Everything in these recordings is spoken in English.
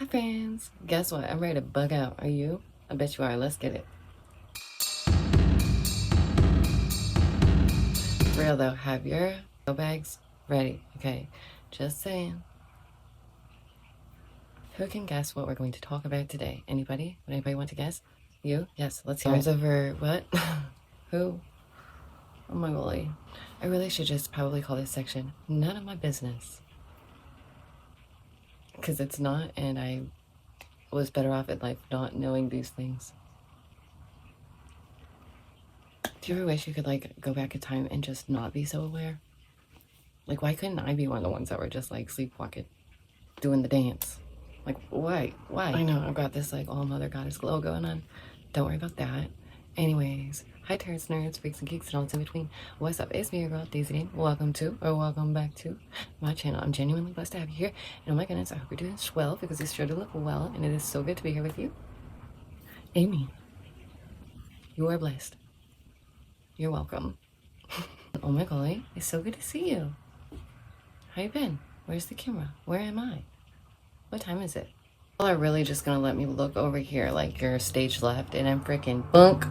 Hi friends, guess what? I'm ready to bug out. Are you? I bet you are. Let's get it. For real though, have your go bags ready. Okay, just saying. Who can guess what we're going to talk about today? Anybody? Would anybody want to guess? You? Yes, let's hear it. Over what? Who? Oh my golly. I really should just probably call this section None of My Business. Because it's not, and I was better off in life not knowing these things. Do you ever wish you could like go back in time and just not be so aware? Like, why couldn't I be one of the ones that were just like sleepwalking, doing the dance? Like, why? I know I've got this like all mother goddess glow going on. Don't worry about that. Anyways, hi terrors, nerds, freaks, and geeks, and all that's in between. What's up? It's me, your girl, Daisy. Welcome to, or welcome back to my channel. I'm genuinely blessed to have you here. And oh my goodness, I hope you're doing well because you sure do look well, and it is so good to be here with you. Amy, you are blessed. You're welcome. Oh my golly, it's so good to see you. How you been? Where's the camera? Where am I? What time is it? Well, are really just gonna let me look over here like you're stage left and I'm freaking bunk.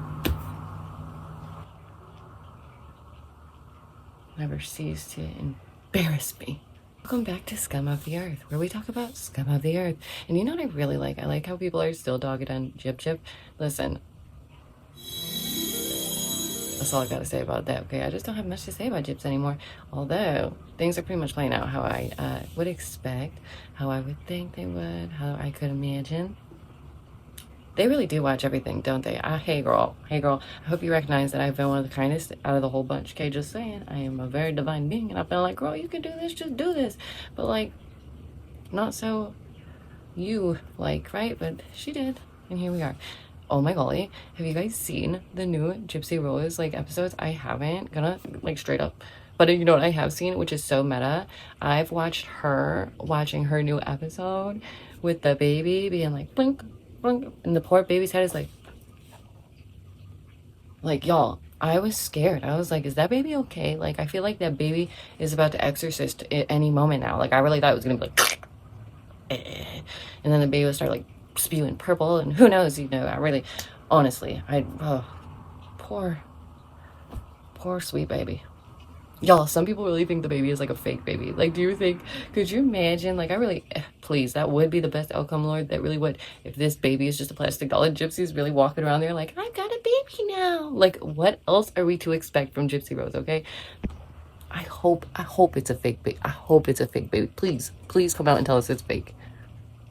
Never cease to embarrass me. Welcome back to Scum of the Earth, where we talk about scum of the earth. And you know what I really like? I like how people are still dogged on Jib Jib. Listen, that's all I gotta say about that, okay? I just don't have much to say about Jibs anymore. Although, things are pretty much playing out how I would expect, how I would think they would, how I could imagine. They really do watch everything, don't they? Hey girl, I hope you recognize that I've been one of the kindest out of the whole bunch, okay? Just saying, I am a very divine being, and I've been like, girl, you can do this, just do this. But like, not so you like, right? But she did, and here we are. Oh my golly, have you guys seen the new Gypsy Rose like episodes? I haven't, gonna like straight up, but you know what I have seen, which is so meta. I've watched her watching her new episode with the baby being like blink blink, and the poor baby's head is like y'all, I was scared. I was like, is that baby okay? Like, I feel like that baby is about to exorcist at any moment now. Like, I really thought it was gonna be like and then the baby would start like spewing purple, and who knows, you know. I really, honestly, poor sweet baby. Y'all, some people really think the baby is like a fake baby. Like, do you think, could you imagine, like, I really, please, that would be the best outcome, Lord. That really would. If this baby is just a plastic doll and Gypsy's really walking around there like, I've got a baby now. Like, what else are we to expect from Gypsy Rose, okay? I hope it's a fake baby. I hope it's a fake baby. Please come out and tell us it's fake.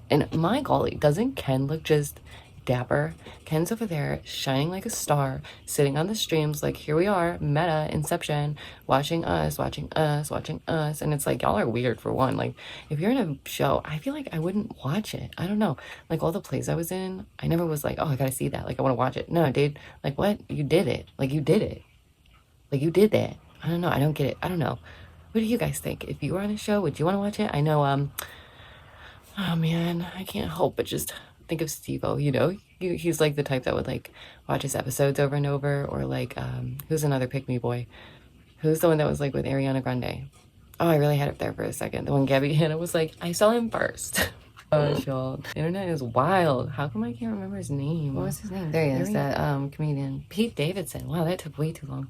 And my golly, doesn't Ken look just dapper? Ken's over there shining like a star, sitting on the streams like, here we are, meta, inception, watching us. And it's like, y'all are weird for one. Like, if you're in a show, I feel like I wouldn't watch it. I don't know. Like, all the plays I was in, I never was like, oh, I gotta see that. Like, I wanna watch it. No, dude, like, what? You did it. Like, you did it. Like, you did that. I don't know. I don't get it. I don't know. What do you guys think? If you were on a show, would you want to watch it? I know, oh man, I can't help but just think of Steve-O, you know? He's like the type that would like watch his episodes over and over, or like, who's another pick-me boy? Who's the one that was like with Ariana Grande? Oh, I really had it there for a second. The one Gabby Hanna was like, I saw him first. Gosh, y'all. The internet is wild. How come I can't remember his name? What was his name? There he is, that comedian. Pete Davidson. Wow, that took way too long.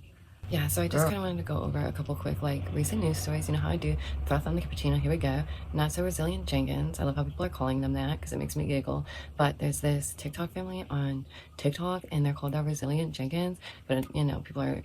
Yeah, so I just kind of wanted to go over a couple quick, like, recent news stories. You know how I do. Froth on the cappuccino. Here we go. Not so resilient Jenkins. I love how people are calling them that because it makes me giggle. But there's this TikTok family on TikTok, and they're called the Resilient Jenkins. But, you know, people are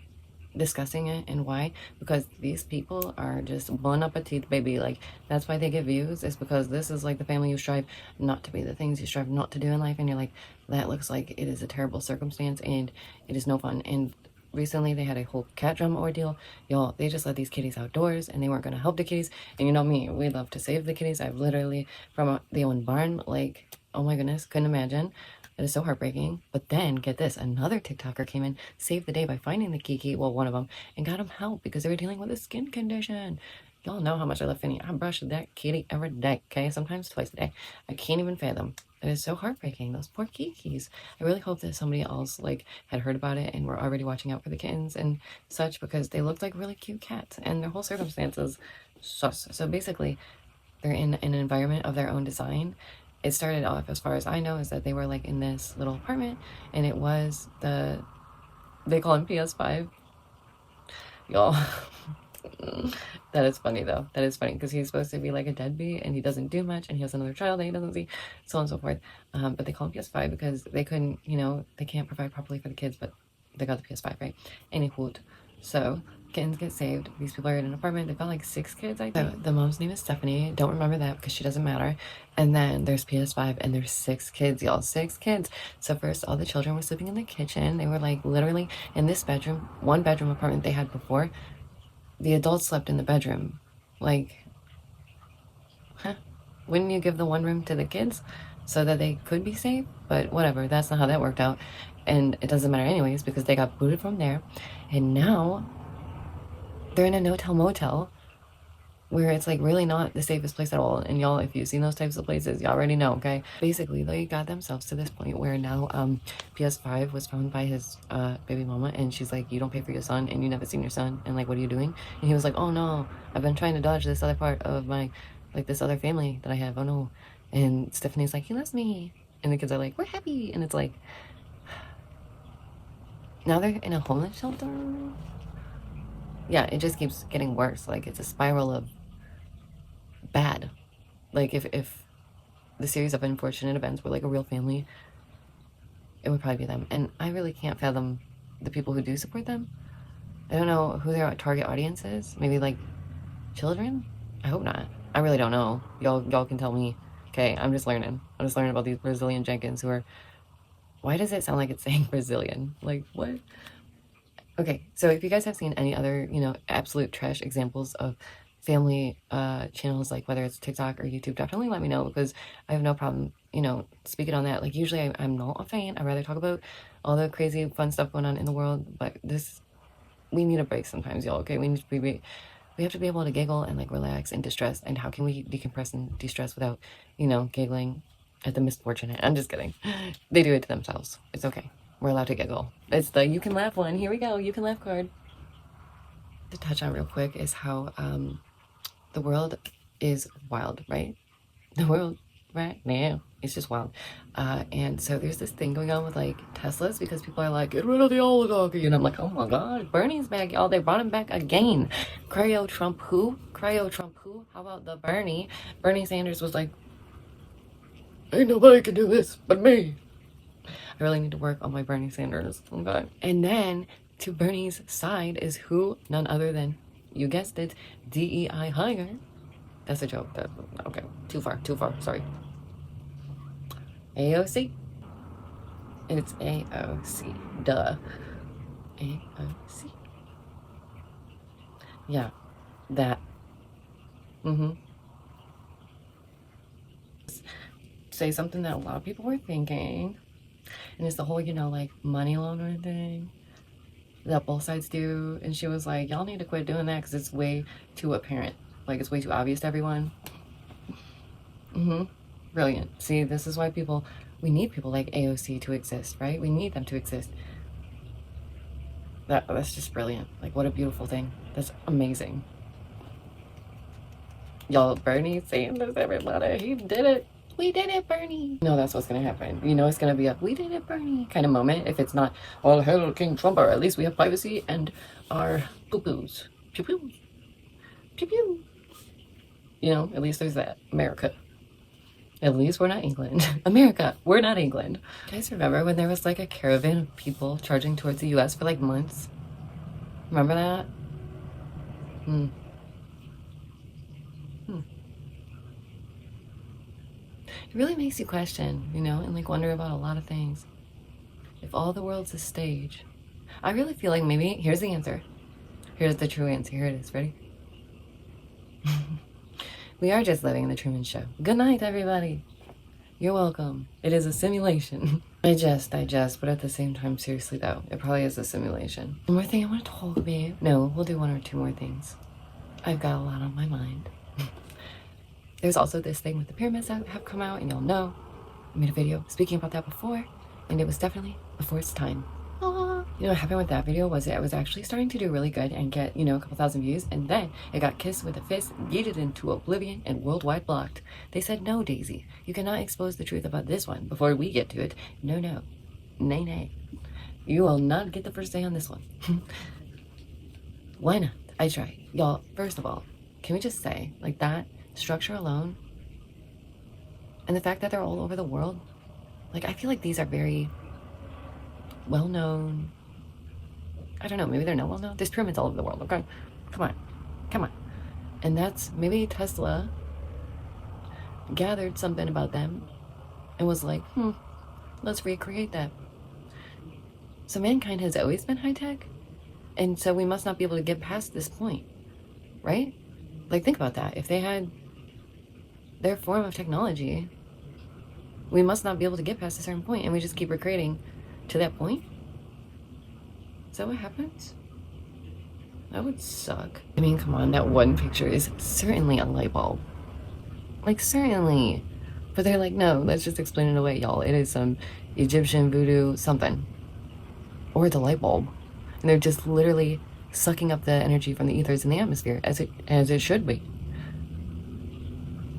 discussing it, and why? Because these people are just bon appetit, baby. Like, that's why they get views, is because this is like the family you strive not to be, the things you strive not to do in life, and you're like, that looks like it is a terrible circumstance and it is no fun. And recently they had a whole cat drama ordeal. Y'all, they just let these kitties outdoors and they weren't going to help the kitties. And you know me, we love to save the kitties. I've literally, from the own barn, like, oh my goodness, couldn't imagine. It is so heartbreaking. But then, get this, another TikToker came in, saved the day by finding the Kiki, well, one of them, and got him help because they were dealing with a skin condition. Y'all know how much I love Finny. I brush that kitty every day, okay? Sometimes twice a day. I can't even fathom. It is so heartbreaking. Those poor Kikis. I really hope that somebody else like had heard about it and were already watching out for the kittens and such, because they looked like really cute cats and their whole circumstances sus. So basically, they're in an environment of their own design, it started off, as far as I know, is that they were like in this little apartment, and it was they call him PS5, y'all. That is funny though. That is funny because he's supposed to be like a deadbeat and he doesn't do much, and he has another child that he doesn't see, so on and so forth. But they call him PS5 because they couldn't, they can't provide properly for the kids, but they got the PS5, right? Anywho, so kittens get saved. These people are in an apartment. They've got like 6 kids, I think. So the mom's name is Stephanie. Don't remember that because she doesn't matter. And then there's PS5 and there's 6 kids, y'all. 6 kids. So first, all the children were sleeping in the kitchen. They were like literally in this bedroom, 1-bedroom apartment they had before. The adults slept in the bedroom. Like, huh? Wouldn't you give the one room to the kids so that they could be safe? But whatever, that's not how that worked out. And it doesn't matter anyways because they got booted from there. And now they're in a no-tell motel where it's like really not the safest place at all. And y'all, if you've seen those types of places, y'all already know, okay? Basically, they got themselves to this point where now PS5 was found by his baby mama, and she's like, you don't pay for your son, and you never seen your son, and like, what are you doing? And he was like, oh no, I've been trying to dodge this other part of my, like this other family that I have, oh no. And Stephanie's like, he loves me. And the kids are like, we're happy. And it's like, now they're in a homeless shelter. Yeah, it just keeps getting worse. Like, it's a spiral of bad. Like, if the series of unfortunate events were like a real family, it would probably be them. And I really can't fathom the people who do support them. I don't know who their target audience is. Maybe like children? I hope not. I really don't know. Y'all can tell me. Okay, I'm just learning. I'm just learning about these Brazilian Jenkins who are... Why does it sound like it's saying Brazilian? Like, what? Okay, so if you guys have seen any other, absolute trash examples of family channels, like whether it's TikTok or YouTube, definitely let me know because I have no problem, speaking on that. Like, usually I'm not a fan. I'd rather talk about all the crazy fun stuff going on in the world, but we need a break sometimes, y'all, okay? We have to be able to giggle and like relax and distress, and how can we decompress and de-stress without, giggling at the misfortunate? I'm just kidding. They do it to themselves. It's okay. We're allowed to giggle. It's the you can laugh one. Here we go. You can laugh card. To touch on real quick is how the world is wild, right? The world right now is just wild. And so there's this thing going on with like Teslas because people are like, get rid of the oligarchy. And I'm like, oh my God, Bernie's back, y'all. They brought him back again. Cryo Trump who? Cryo Trump who? How about the Bernie? Bernie Sanders was like, ain't nobody can do this but me. I really need to work on my Bernie Sanders. Okay. And then to Bernie's side is who? None other than, you guessed it, DEI hire. That's a joke. Okay. Too far. Sorry. AOC. It's AOC. Duh. AOC. Yeah. That. Say something that a lot of people were thinking. And it's the whole, like, money laundering thing that both sides do. And she was like, y'all need to quit doing that because it's way too apparent. Like, it's way too obvious to everyone. Brilliant. See, this is why we need people like AOC to exist, right? We need them to exist. That's just brilliant. Like, what a beautiful thing. That's amazing. Y'all, Bernie Sanders, everybody. He did it. We did it, Bernie. No, that's what's gonna happen. It's gonna be a we did it, Bernie kind of moment. If it's not, all hail King Trump, or at least we have privacy and our poo-poos. Pew-pew. Pew-pew. At least there's that. America. At least we're not England. America, we're not England. You guys remember when there was like a caravan of people charging towards the US for like months? Remember that? It really makes you question, and like wonder about a lot of things. If all the world's a stage, I really feel like maybe, here's the answer. Here's the true answer. Here it is. Ready? We are just living the Truman Show. Good night, everybody. You're welcome. It is a simulation. I jest, but at the same time, seriously though, it probably is a simulation. One more thing I want to talk about. No, we'll do 1 or 2 more things. I've got a lot on my mind. There's also this thing with the pyramids that have come out, and y'all know I made a video speaking about that before, and it was definitely before its time. Ah. You know what happened with that video was it was actually starting to do really good and get, you know, a couple thousand views, and then it got kissed with a fist, yeeted into oblivion, and worldwide blocked. They said, no, Daisy, you cannot expose the truth about this one before we get to it. No, no. Nay, nay. You will not get the first day on this one. Why not? I try. Y'all, first of all, can we just say, like, that structure alone, and the fact that they're all over the world, like, I feel like these are very well-known. I don't know, maybe they're not well-known. There's pyramids all over the world, okay? Come on. Come on. And that's, maybe Tesla gathered something about them and was like, let's recreate that. So mankind has always been high-tech, and so we must not be able to get past this point, right? Like, think about that. If they had their form of technology, we must not be able to get past a certain point, and we just keep recreating to that point. Is that what happens? That would suck. I mean, come on, that one picture is certainly a light bulb. Like, certainly. But they're like, no, let's just explain it away, y'all. It is some Egyptian voodoo something. Or the light bulb. And they're just literally sucking up the energy from the ethers in the atmosphere, as it should be.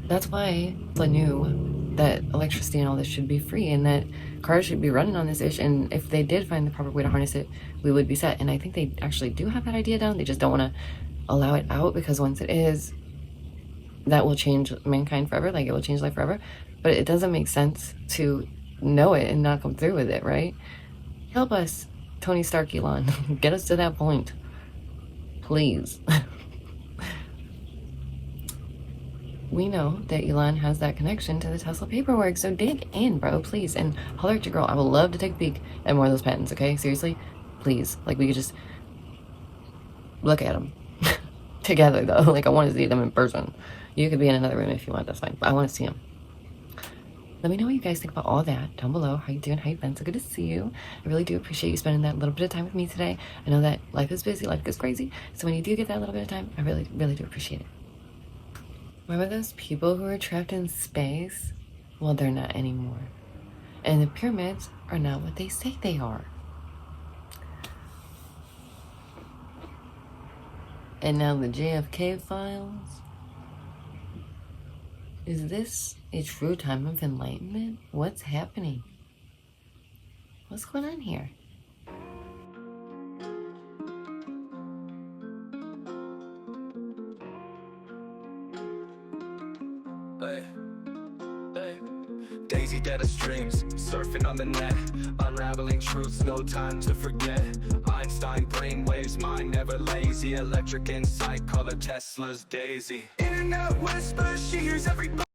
That's why I knew that electricity and all this should be free, and that cars should be running on this ish, and if they did find the proper way to harness it, we would be set. And I think they actually do have that idea down. They just don't want to allow it out, because once it is, that will change mankind forever. Like, it will change life forever. But it doesn't make sense to know it and not come through with it, right? Help us, Tony Stark, Elon. Get us to that point, please. We know that Elon has that connection to the Tesla paperwork, so dig in, bro, please, and holler at your girl. I would love to take a peek at more of those patents, okay? Seriously, please. Like, we could just look at them together, though. Like, I want to see them in person. You could be in another room if you want, that's fine, but I want to see them. Let me know what you guys think about all that down below. How you doing? How you been? So good to see you. I really do appreciate you spending that little bit of time with me today. I know that life is busy, life is crazy, so when you do get that little bit of time, I really, really do appreciate it. Remember those people who were trapped in space? Well, they're not anymore. And the pyramids are not what they say they are. And now the JFK files? Is this a true time of enlightenment? What's happening? What's going on here? Daisy data streams, surfing on the net, unraveling truths, no time to forget. Einstein brainwaves, mind never lazy, electric insight, color Tesla's Daisy. Internet whispers, she hears every